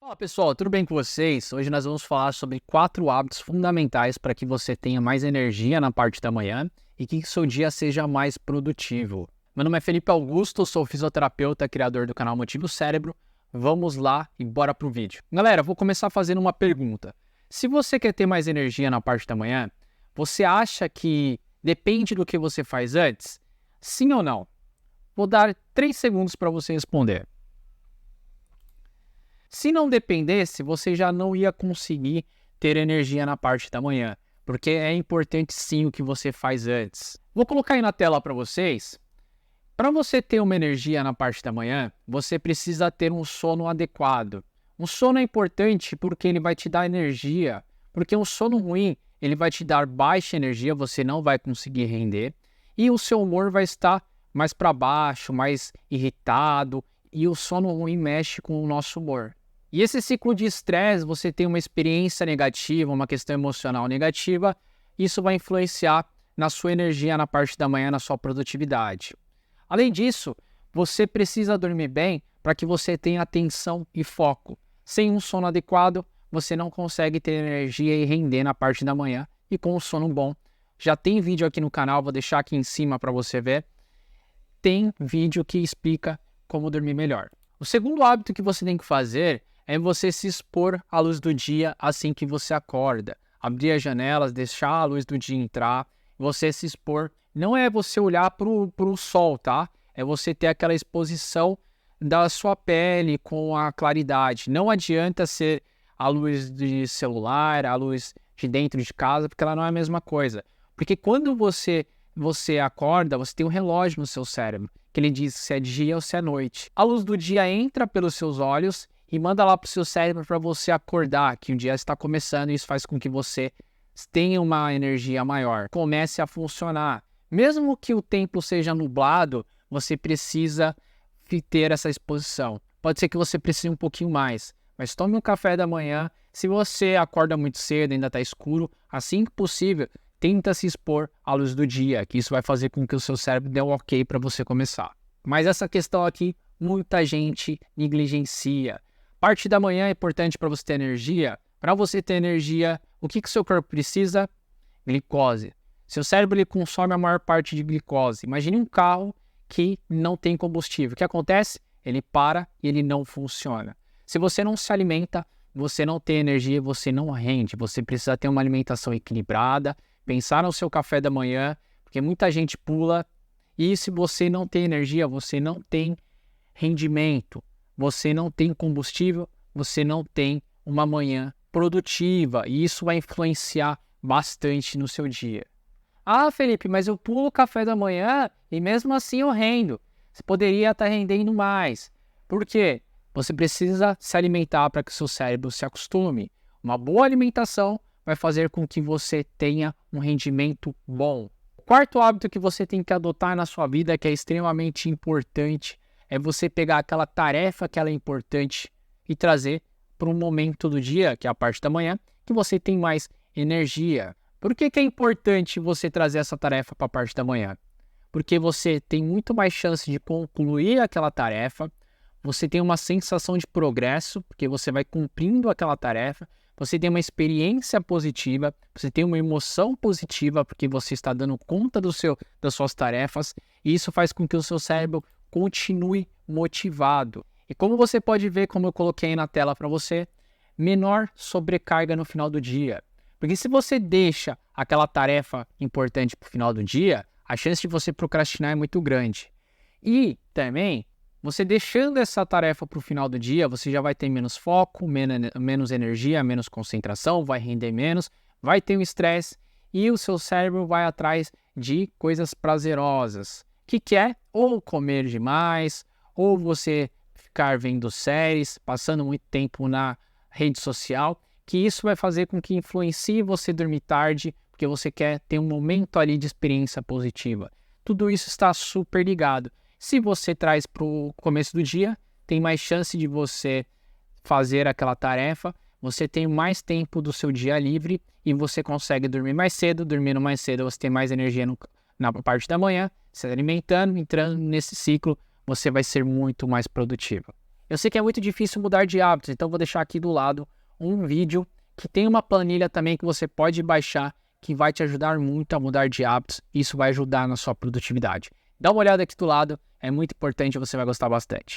Fala pessoal, tudo bem com vocês? Hoje nós vamos falar sobre 4 hábitos fundamentais para que você tenha mais energia na parte da manhã e que seu dia seja mais produtivo. Meu nome é Felipe Augusto, sou fisioterapeuta, criador do canal Motive o Cérebro. Vamos lá e bora pro vídeo. Galera, vou começar fazendo uma pergunta. Se você quer ter mais energia na parte da manhã, você acha que depende do que você faz antes? Sim ou não? Vou dar 3 segundos para você responder. Se não dependesse, você já não ia conseguir ter energia na parte da manhã, porque é importante sim o que você faz antes. Vou colocar aí na tela para vocês. Para você ter uma energia na parte da manhã, você precisa ter um sono adequado. Um sono é importante porque ele vai te dar energia, porque um sono ruim, ele vai te dar baixa energia, você não vai conseguir render, e o seu humor vai estar mais para baixo, mais irritado, e o sono ruim mexe com o nosso humor. E esse ciclo de estresse, você tem uma experiência negativa, uma questão emocional negativa, isso vai influenciar na sua energia na parte da manhã, na sua produtividade. Além disso, você precisa dormir bem para que você tenha atenção e foco. Sem um sono adequado, você não consegue ter energia e render na parte da manhã. E com um sono bom, já tem vídeo aqui no canal, vou deixar aqui em cima para você ver. Tem vídeo que explica como dormir melhor. O segundo hábito que você tem que fazer é você se expor à luz do dia assim que você acorda. Abrir as janelas, deixar a luz do dia entrar, você se expor. Não é você olhar para o sol, tá? É você ter aquela exposição da sua pele com a claridade. Não adianta ser a luz de celular, a luz de dentro de casa, porque ela não é a mesma coisa. Porque quando você acorda, você tem um relógio no seu cérebro, que ele diz se é dia ou se é noite. A luz do dia entra pelos seus olhos e manda lá para o seu cérebro para você acordar, que o dia está começando, e isso faz com que você tenha uma energia maior. Comece a funcionar. Mesmo que o tempo seja nublado, você precisa ter essa exposição. Pode ser que você precise um pouquinho mais, mas tome um café da manhã. Se você acorda muito cedo, ainda está escuro, assim que possível, tenta se expor à luz do dia, que isso vai fazer com que o seu cérebro dê um ok para você começar. Mas essa questão aqui, muita gente negligencia. Parte da manhã é importante para você ter energia. Para você ter energia, o que o seu corpo precisa? Glicose. Seu cérebro ele consome a maior parte de glicose. Imagine um carro que não tem combustível. O que acontece? Ele para e ele não funciona. Se você não se alimenta, você não tem energia, você não rende. Você precisa ter uma alimentação equilibrada, pensar no seu café da manhã, porque muita gente pula. E se você não tem energia, você não tem rendimento, você não tem combustível, você não tem uma manhã produtiva. E isso vai influenciar bastante no seu dia. Ah, Felipe, mas eu pulo o café da manhã e mesmo assim eu rendo. Você poderia estar rendendo mais. Por quê? Você precisa se alimentar para que o seu cérebro se acostume. Uma boa alimentação vai fazer com que você tenha um rendimento bom. O quarto hábito que você tem que adotar na sua vida, que é extremamente importante, é você pegar aquela tarefa que ela é importante e trazer para um momento do dia, que é a parte da manhã, que você tem mais energia. Por que é importante você trazer essa tarefa para a parte da manhã? Porque você tem muito mais chance de concluir aquela tarefa, você tem uma sensação de progresso, porque você vai cumprindo aquela tarefa, você tem uma experiência positiva, você tem uma emoção positiva, porque você está dando conta das suas tarefas, e isso faz com que o seu cérebro continue motivado. E como você pode ver, como eu coloquei aí na tela para você, menor sobrecarga no final do dia. Porque se você deixa aquela tarefa importante para o final do dia, a chance de você procrastinar é muito grande. E também, você deixando essa tarefa para o final do dia, você já vai ter menos foco, menos energia, menos concentração, vai render menos, vai ter um estresse e o seu cérebro vai atrás de coisas prazerosas. Que é ou comer demais, ou você ficar vendo séries, passando muito tempo na rede social, que isso vai fazer com que influencie você dormir tarde, porque você quer ter um momento ali de experiência positiva. Tudo isso está super ligado. Se você traz para o começo do dia, tem mais chance de você fazer aquela tarefa, você tem mais tempo do seu dia livre e você consegue dormir mais cedo. Dormindo mais cedo, você tem mais energia na parte da manhã, se alimentando, entrando nesse ciclo, você vai ser muito mais produtivo. Eu sei que é muito difícil mudar de hábitos, então vou deixar aqui do lado um vídeo que tem uma planilha também que você pode baixar, que vai te ajudar muito a mudar de hábitos. Isso vai ajudar na sua produtividade. Dá uma olhada aqui do lado, é muito importante, você vai gostar bastante.